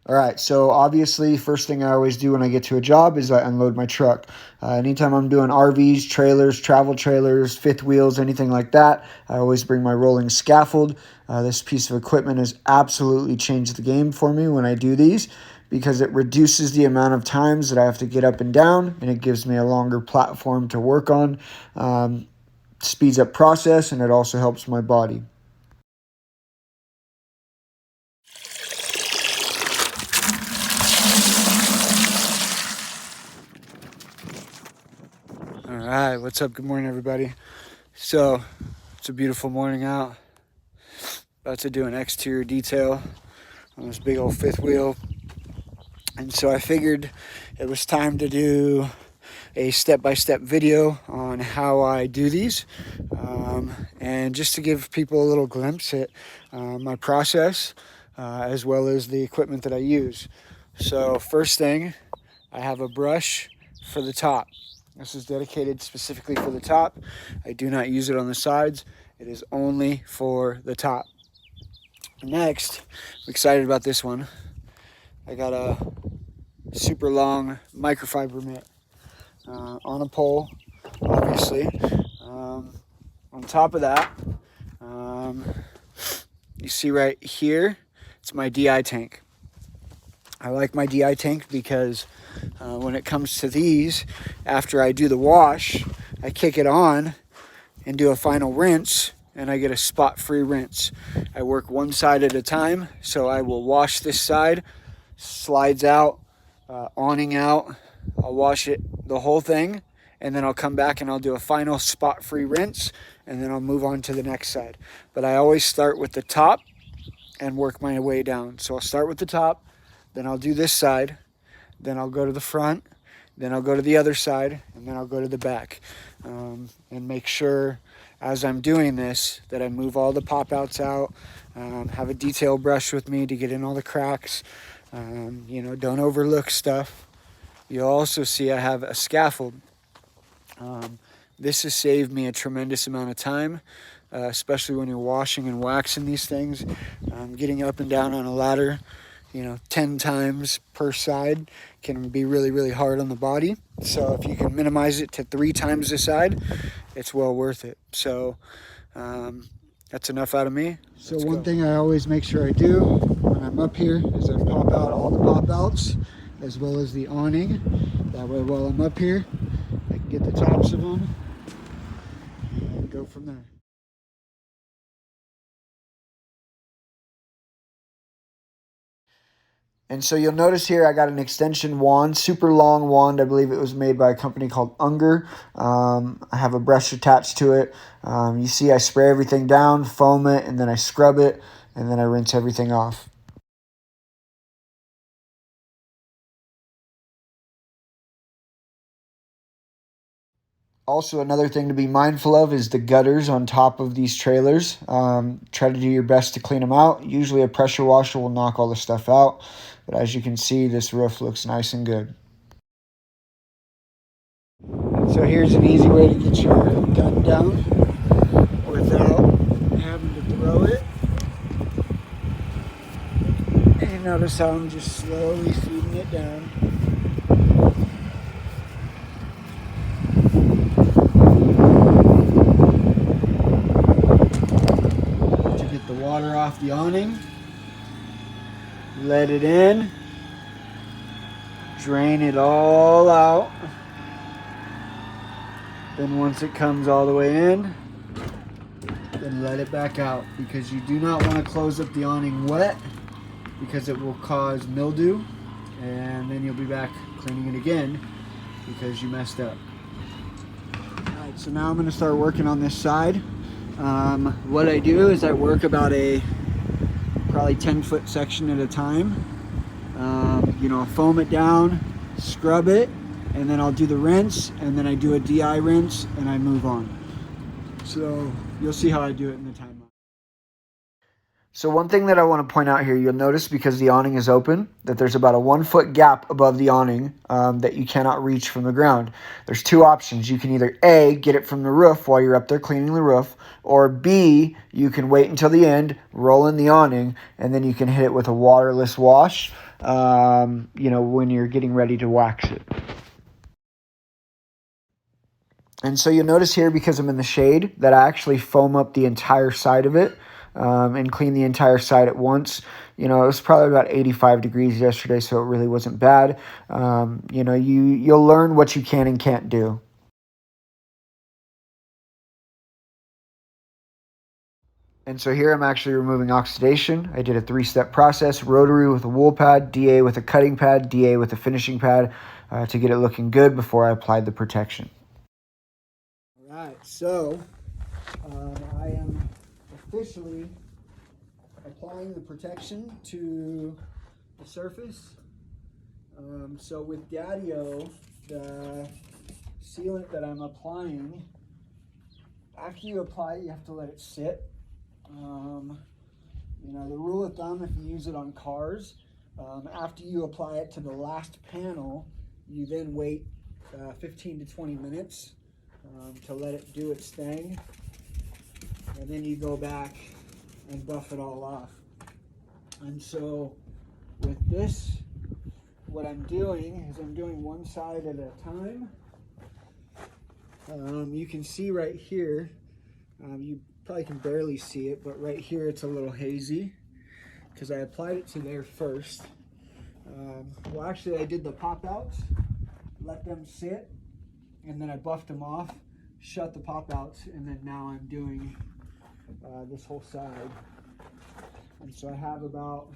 All right, so obviously, first thing I always do when I get to a job is I unload my truck. Anytime I'm doing RVs, trailers, travel trailers, fifth wheels, anything like that, I always bring my rolling scaffold. This piece of equipment has absolutely changed the game for me when I do these because it reduces the amount of times that I have to get up and down, and it gives me a longer platform to work on. Speeds up process, and it also helps my body. All right, what's up? Good morning, everybody. So, it's a beautiful morning out. About to do an exterior detail on this big old fifth wheel. And so I figured it was time to do a step-by-step video on how I do these. And just to give people a little glimpse at my process, as well as the equipment that I use. So first thing, I have a brush for the top. This is dedicated specifically for the top. I do not use it on the sides. It is only for the top. Next, I'm excited about this one. I got a super long microfiber mitt on a pole, obviously. On top of that, you see right here, it's my DI tank. I like my DI tank because when it comes to these, after I do the wash, I kick it on and do a final rinse, and I get a spot-free rinse. I work one side at a time, so I will wash this side, slides out, awning out. I'll wash it, the whole thing, and then I'll come back and I'll do a final spot-free rinse, and then I'll move on to the next side. But I always start with the top and work my way down. So I'll start with the top, then I'll do this side, then I'll go to the front, then I'll go to the other side, and then I'll go to the back. And make sure as I'm doing this that I move all the pop outs out, have a detail brush with me to get in all the cracks, don't overlook stuff. You'll also see I have a scaffold. This has saved me a tremendous amount of time, especially when you're washing and waxing these things. Getting up and down on a ladder, 10 times per side can be really, really hard on the body. So if you can minimize it to 3 times the side, it's well worth it. So that's enough out of me. So one thing I always make sure I do when I'm up here is I pop out all the pop outs as well as the awning. That way while I'm up here, I can get the tops of them and go from there. And so you'll notice here I got an extension wand, super long wand. I believe it was made by a company called Unger. I have a brush attached to it. You see I spray everything down, foam it, and then I scrub it, and then I rinse everything off. Also, another thing to be mindful of is the gutters on top of these trailers. Try to do your best to clean them out. Usually a pressure washer will knock all the stuff out. But as you can see, this roof looks nice and good. So here's an easy way to get your gun down without having to throw it. And notice how I'm just slowly feeding it down. Water off the awning, let it in, drain it all out. Then once it comes all the way in, then let it back out, because you do not want to close up the awning wet because it will cause mildew, and then you'll be back cleaning it again because you messed up. Alright, so now I'm going to start working on this side. What I do is I work about a probably 10-foot section at a time. Foam it down, scrub it, and then I'll do the rinse, and then I do a DI rinse, and I move on. So you'll see how I do it in the timeline. So one thing that I want to point out here, you'll notice because the awning is open, that there's about a 1-foot gap above the awning that you cannot reach from the ground. There's 2 options. You can either A, get it from the roof while you're up there cleaning the roof, or B, you can wait until the end, roll in the awning, and then you can hit it with a waterless wash. when you're getting ready to wax it. And so you'll notice here, because I'm in the shade, that I actually foam up the entire side of it and clean the entire side at once. It was probably about 85 degrees yesterday, so it really wasn't bad. You'll learn what you can and can't do. And so here I'm actually removing oxidation. I did a 3-step process: rotary with a wool pad, DA with a cutting pad, DA with a finishing pad to get it looking good before I applied the protection. All right, so I am officially applying the protection to the surface. So with Daddio, the sealant that I'm applying, after you apply it, you have to let it sit. The rule of thumb, if you use it on cars, after you apply it to the last panel, you then wait 15 to 20 minutes to let it do its thing, and then you go back and buff it all off. And so with this, what I'm doing is I'm doing one side at a time. You can see right here, you probably can barely see it, but right here it's a little hazy because I applied it to there first. Well, actually I did the pop outs, let them sit, and then I buffed them off, shut the pop outs, and then now I'm doing this whole side. And so I have about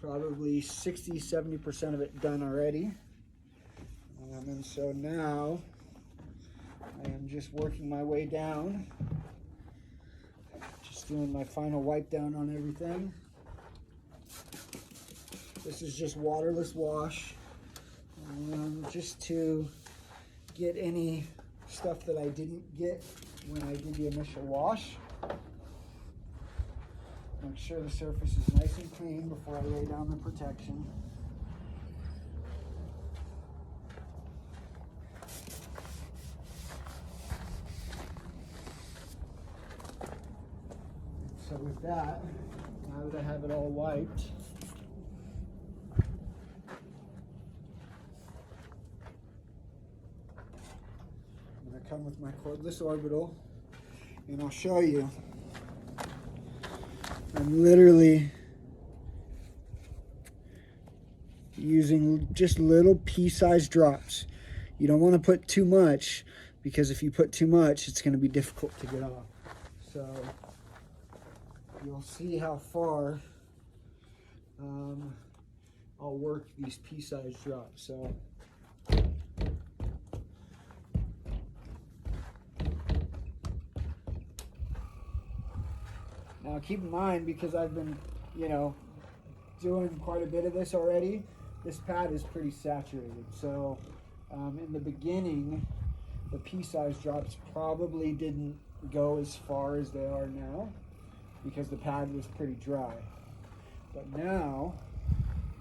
probably 60-70% of it done already. And so now I am just working my way down, just doing my final wipe down on everything. This is just waterless wash, just to get any stuff that I didn't get when I did the initial wash. Make sure the surface is nice and clean before I lay down the protection. So with that, now that I have it all wiped, I'm going to come with my cordless orbital and I'll show you. I'm literally using just little pea-sized drops. You don't want to put too much, because if you put too much, it's going to be difficult to get off. So you'll see how far I'll work these pea-sized drops. So now keep in mind, because I've been, doing quite a bit of this already, this pad is pretty saturated. So in the beginning, the pea-sized drops probably didn't go as far as they are now, because the pad was pretty dry. But now,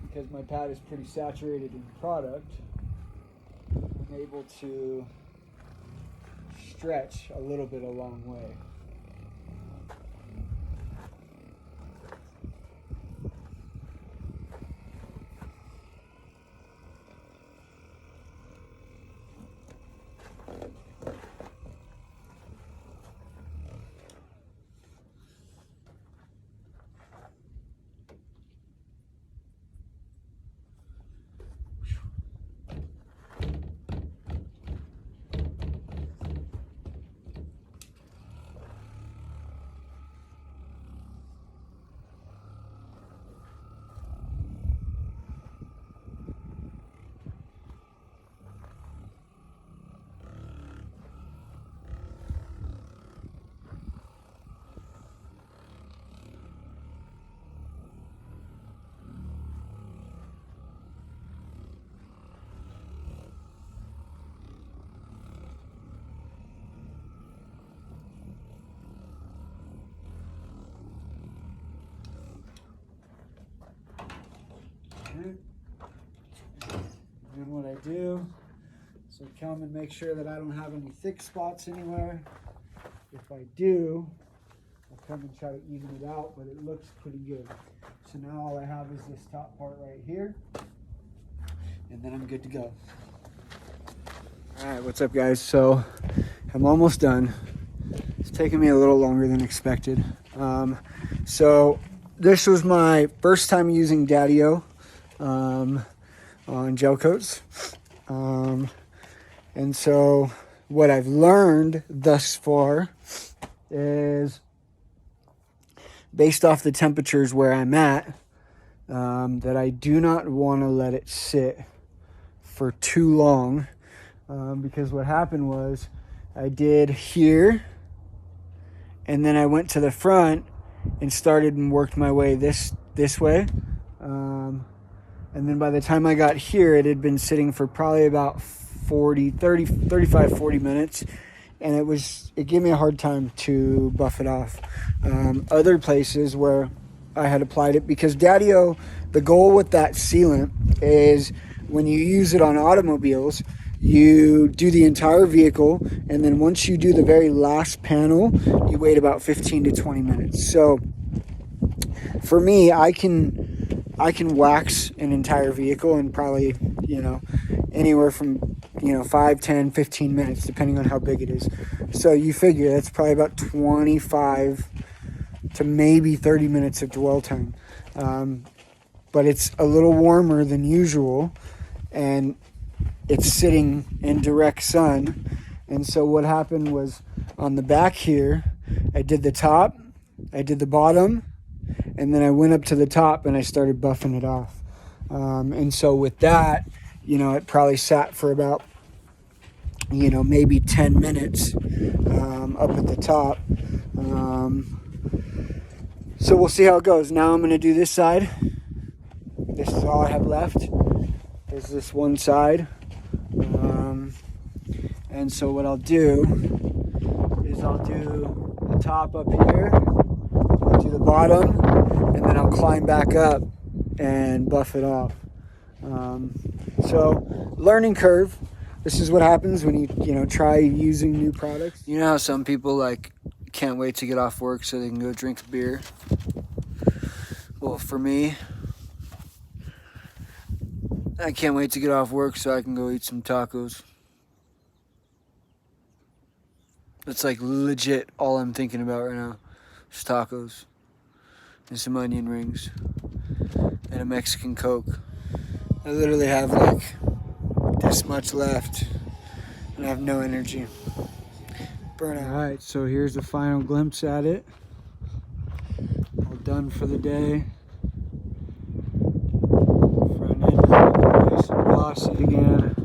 because my pad is pretty saturated in product, I'm able to stretch a little bit a long way. And what I do is I come and make sure that I don't have any thick spots anywhere. If I do, I'll come and try to even it out, but it looks pretty good. So now all I have is this top part right here, and then I'm good to go. All right, what's up guys? So I'm almost done. It's taken me a little longer than expected. So this was my first time using Daddio on gel coats. And so what I've learned thus far is, based off the temperatures where I'm at, that I do not want to let it sit for too long, because what happened was I did here, and then I went to the front and started and worked my way this way, and then by the time I got here, it had been sitting for probably about 35, 40 minutes, and it gave me a hard time to buff it off. Other places where I had applied it, because Daddio, the goal with that sealant is when you use it on automobiles, you do the entire vehicle, and then once you do the very last panel, you wait about 15 to 20 minutes. So for me, I can wax an entire vehicle in probably, anywhere from 5, 10, 15 minutes, depending on how big it is. So you figure that's probably about 25 to maybe 30 minutes of dwell time. But it's a little warmer than usual, and it's sitting in direct sun. And so what happened was, on the back here, I did the top, I did the bottom, and then I went up to the top and I started buffing it off. And so with that, it probably sat for about, maybe 10 minutes up at the top. So we'll see how it goes. Now I'm going to do this side. This is all I have left, is this one side. And so what I'll do is I'll do the top up here, I'll do the bottom, and then I'll climb back up and buff it off. So learning curve. This is what happens when you try using new products. You know how some people can't wait to get off work so they can go drink a beer? Well, for me, I can't wait to get off work so I can go eat some tacos. That's legit all I'm thinking about right now. Just tacos and some onion rings and a Mexican Coke. I literally have this much left and I have no energy. Burnout. Alright, so here's the final glimpse at it. All done for the day. Front end nice and glossy again.